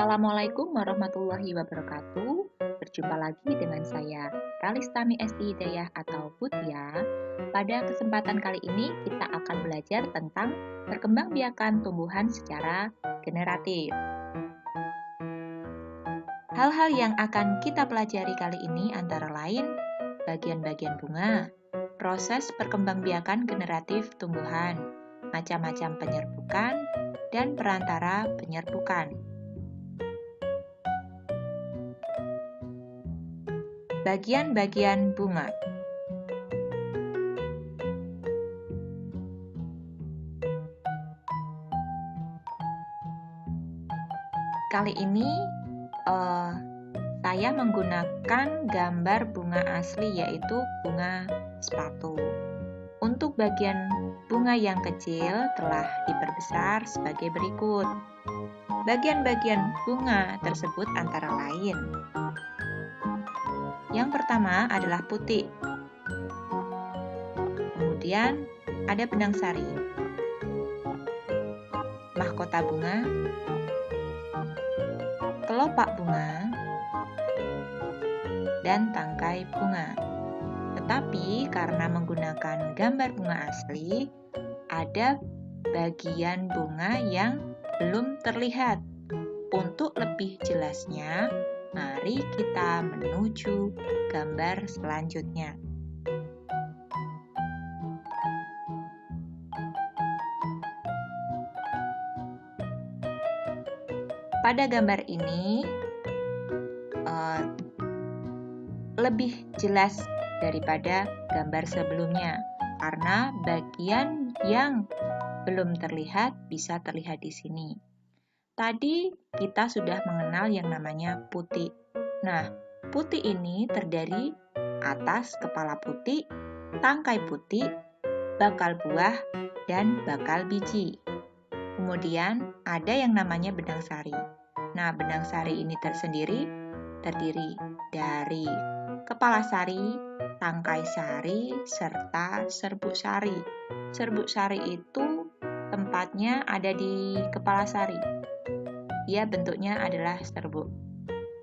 Assalamualaikum warahmatullahi wabarakatuh. Berjumpa lagi dengan saya, Ralistami Esti Hidayah atau Putya. Pada kesempatan kali ini kita akan belajar tentang perkembangbiakan tumbuhan secara generatif. Hal-hal yang akan kita pelajari kali ini antara lain bagian-bagian bunga, proses perkembangbiakan generatif tumbuhan, macam-macam penyerbukan, dan perantara penyerbukan. Bagian-bagian bunga. Kali ini saya menggunakan gambar bunga asli, yaitu bunga sepatu. Untuk bagian bunga yang kecil telah diperbesar sebagai berikut. Bagian-bagian bunga tersebut antara lain: yang pertama adalah putik, kemudian ada benang sari, mahkota bunga, kelopak bunga, dan tangkai bunga. Tetapi karena menggunakan gambar bunga asli, ada bagian bunga yang belum terlihat. Untuk lebih jelasnya, mari kita menuju gambar selanjutnya. Pada gambar ini lebih jelas daripada gambar sebelumnya, karena bagian yang belum terlihat bisa terlihat di sini. Tadi kita sudah mengenal yang namanya putik. Nah, putik ini terdiri atas kepala putik, tangkai putik, bakal buah, dan bakal biji. Kemudian ada yang namanya benang sari. Nah, benang sari ini tersendiri terdiri dari kepala sari, tangkai sari, serta serbuk sari. Serbuk sari itu tempatnya ada di kepala sari. Dia bentuknya adalah serbuk.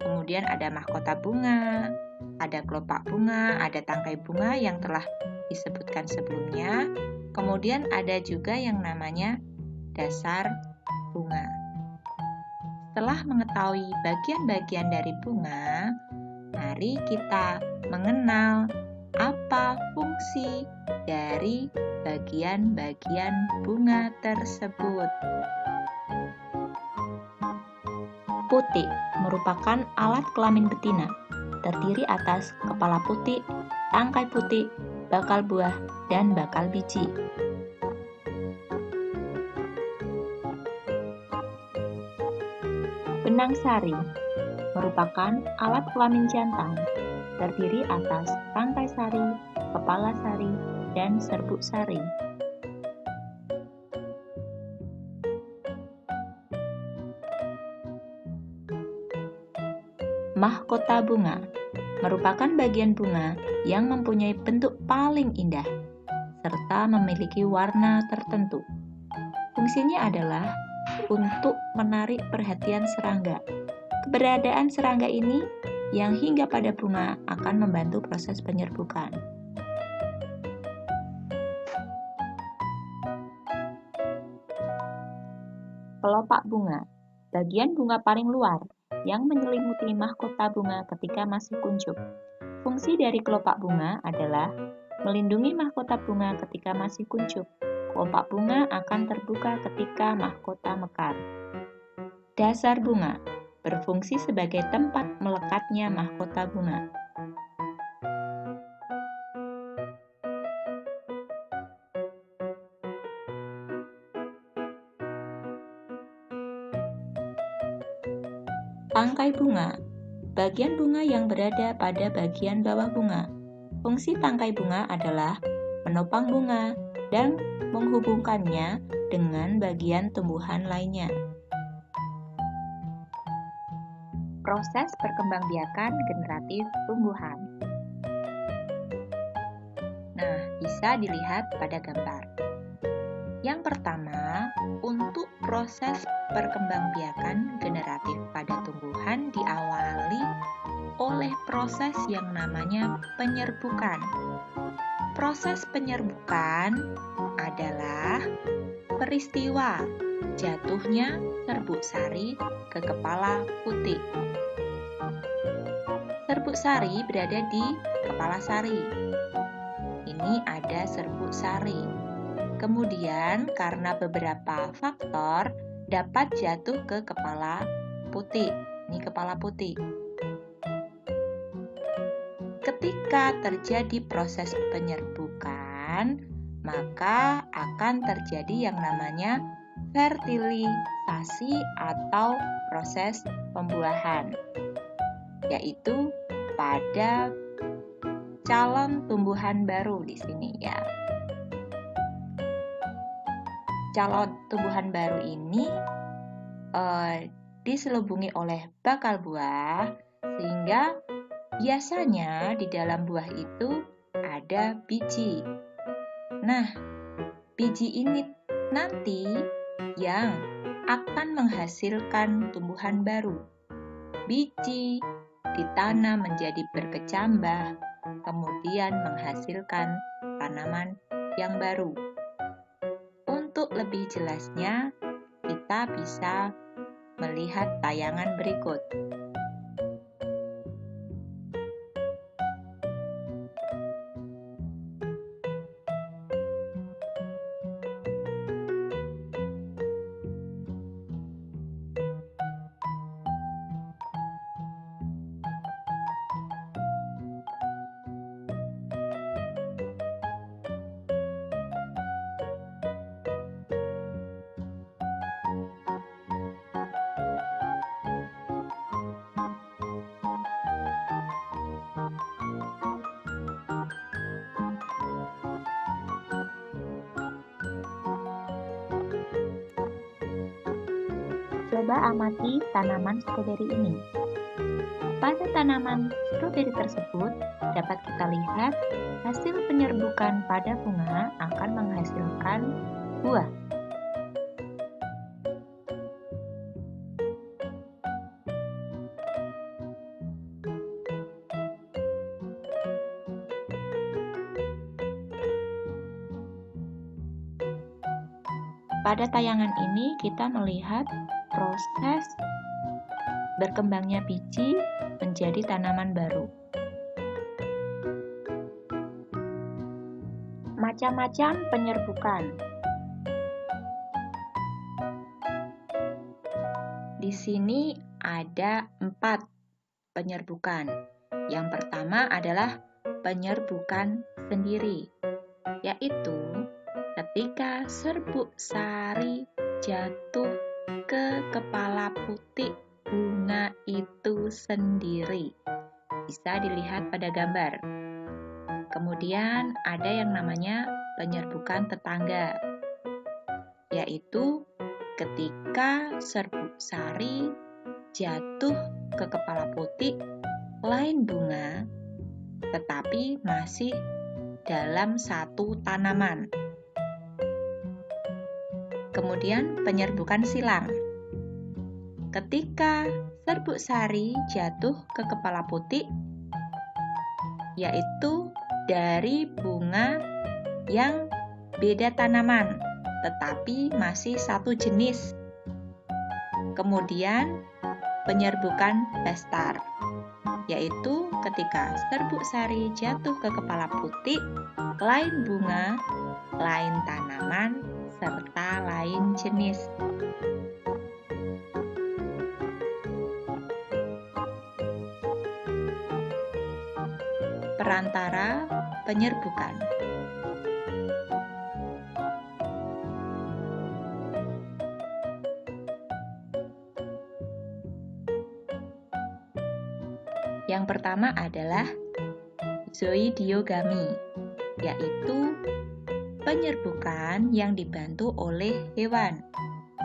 Kemudian ada mahkota bunga, ada kelopak bunga, ada tangkai bunga yang telah disebutkan sebelumnya. Kemudian ada juga yang namanya dasar bunga. Setelah mengetahui bagian-bagian dari bunga, mari kita mengenal apa fungsi dari bagian-bagian bunga tersebut. Putik merupakan alat kelamin betina, terdiri atas kepala putik, tangkai putik, bakal buah, dan bakal biji. Benang sari merupakan alat kelamin jantan, terdiri atas tangkai sari, kepala sari, dan serbuk sari. Mahkota bunga merupakan bagian bunga yang mempunyai bentuk paling indah, serta memiliki warna tertentu. Fungsinya adalah untuk menarik perhatian serangga. Keberadaan serangga ini yang hingga pada bunga akan membantu proses penyerbukan. Kelopak bunga, bagian bunga paling luar yang menyelimuti mahkota bunga ketika masih kuncup. Fungsi dari kelopak bunga adalah melindungi mahkota bunga ketika masih kuncup. Kelopak bunga akan terbuka ketika mahkota mekar. Dasar bunga berfungsi sebagai tempat melekatnya mahkota bunga. Tangkai bunga, bagian bunga yang berada pada bagian bawah bunga. Fungsi tangkai bunga adalah menopang bunga dan menghubungkannya dengan bagian tumbuhan lainnya. Proses perkembangbiakan generatif tumbuhan. Nah, bisa dilihat pada gambar. Yang pertama, untuk proses perkembangbiakan generatif pada tumbuhan diawali oleh proses yang namanya penyerbukan. Proses penyerbukan adalah peristiwa jatuhnya serbuk sari ke kepala putik. Serbuk sari berada di kepala sari. Ini ada serbuk sari. Kemudian karena beberapa faktor dapat jatuh ke kepala putik. Ini kepala putik. Ketika terjadi proses penyerbukan, maka akan terjadi yang namanya fertilisasi atau proses pembuahan, yaitu pada calon tumbuhan baru di sini ya. Calon tumbuhan baru ini diselubungi oleh bakal buah, sehingga biasanya di dalam buah itu ada biji. Nah, biji ini nanti yang akan menghasilkan tumbuhan baru. Biji ditanam menjadi berkecambah, kemudian menghasilkan tanaman yang baru. Untuk lebih jelasnya, kita bisa melihat tayangan berikut. Coba amati tanaman stroberi ini. Pada tanaman stroberi tersebut dapat kita lihat hasil penyerbukan pada bunga akan menghasilkan buah. Pada tayangan ini kita melihat proses berkembangnya biji menjadi tanaman baru. Macam-macam penyerbukan. Di sini ada 4 penyerbukan. Yang pertama adalah penyerbukan sendiri, yaitu ketika serbuk sari jatuh ke kepala putik bunga itu sendiri. Bisa dilihat pada gambar. Kemudian ada yang namanya penyerbukan tetangga, yaitu ketika serbuk sari jatuh ke kepala putik lain bunga, tetapi masih dalam satu tanaman. Kemudian penyerbukan silang. Ketika serbuk sari jatuh ke kepala putik, yaitu dari bunga yang beda tanaman, tetapi masih satu jenis. Kemudian penyerbukan bestar, yaitu ketika serbuk sari jatuh ke kepala putik, lain bunga, lain tanaman, serta lain jenis. Perantara penyerbukan. Yang pertama adalah zoidiogami, yaitu penyerbukan yang dibantu oleh hewan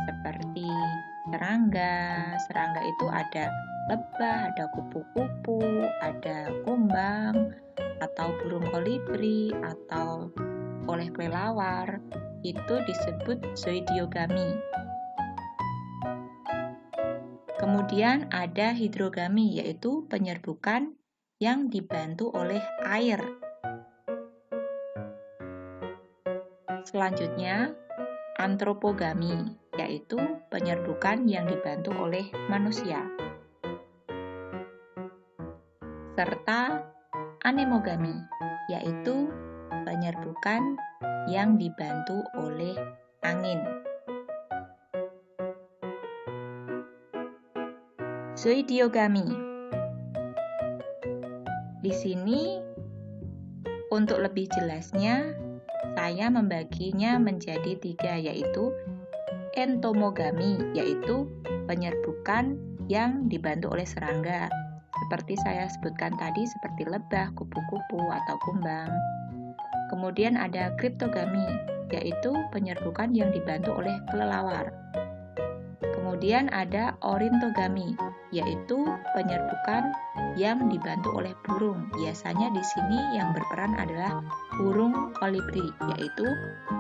seperti serangga. Serangga itu ada lebah, ada kupu-kupu, ada kumbang, atau burung kolibri, atau oleh kelelawar. Itu disebut zoidiogami. Kemudian ada hidrogami, yaitu penyerbukan yang dibantu oleh air. Selanjutnya, antropogami, yaitu penyerbukan yang dibantu oleh manusia. Serta anemogami, yaitu penyerbukan yang dibantu oleh angin. Zoidiogami. Di sini, untuk lebih jelasnya, saya membaginya menjadi 3, yaitu entomogami, yaitu penyerbukan yang dibantu oleh serangga, seperti saya sebutkan tadi, seperti lebah, kupu-kupu, atau kumbang. Kemudian ada kriptogami, yaitu penyerbukan yang dibantu oleh kelelawar. Kemudian ada orintogami, yaitu penyerbukan yang dibantu oleh burung. Biasanya di sini yang berperan adalah burung kolibri, yaitu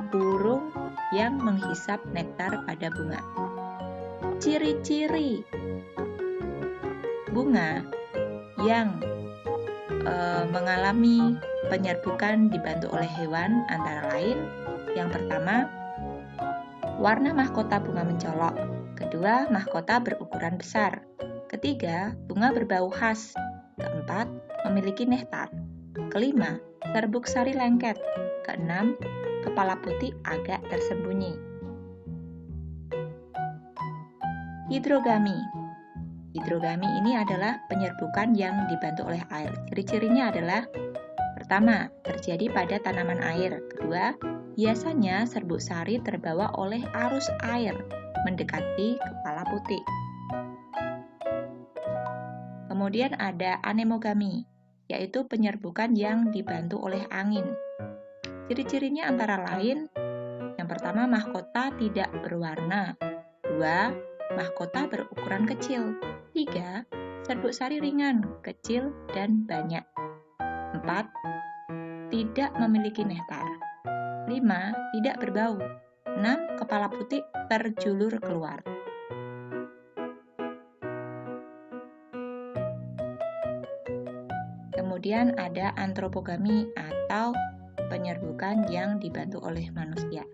burung yang menghisap nektar pada bunga. Ciri-ciri bunga yang mengalami penyerbukan dibantu oleh hewan antara lain, yang pertama, warna mahkota bunga mencolok. Kedua, mahkota berukuran besar. Ketiga, bunga berbau khas. Keempat, memiliki nektar. Kelima, serbuk sari lengket. Keenam, kepala putih agak tersembunyi. Hidrogami. Hidrogami ini adalah penyerbukan yang dibantu oleh air. Ciri-cirinya adalah: pertama, terjadi pada tanaman air. Kedua, biasanya serbuk sari terbawa oleh arus air mendekati kepala putih. Kemudian ada anemogami, yaitu penyerbukan yang dibantu oleh angin. Ciri-cirinya antara lain: yang pertama, mahkota tidak berwarna. 2, mahkota berukuran kecil. 3, serbuk sari ringan, kecil, dan banyak. 4, tidak memiliki nektar. 5, tidak berbau. 6, kepala putih terjulur keluar. Kemudian ada antropogami atau penyerbukan yang dibantu oleh manusia.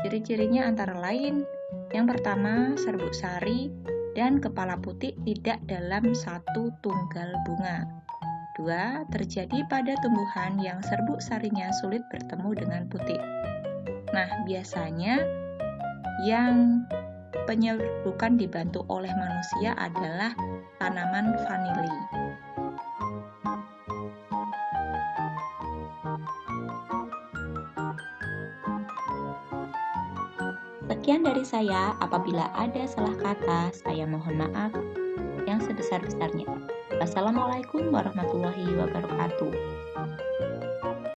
Ciri-cirinya antara lain: yang pertama, serbuk sari dan kepala putih tidak dalam satu tunggal bunga. 2, terjadi pada tumbuhan yang serbuk sarinya sulit bertemu dengan putih. Nah, biasanya yang penyerbukan dibantu oleh manusia adalah tanaman vanili. Sekian dari saya. Apabila ada salah kata, saya mohon maaf yang sebesar-besarnya. Wassalamualaikum warahmatullahi wabarakatuh.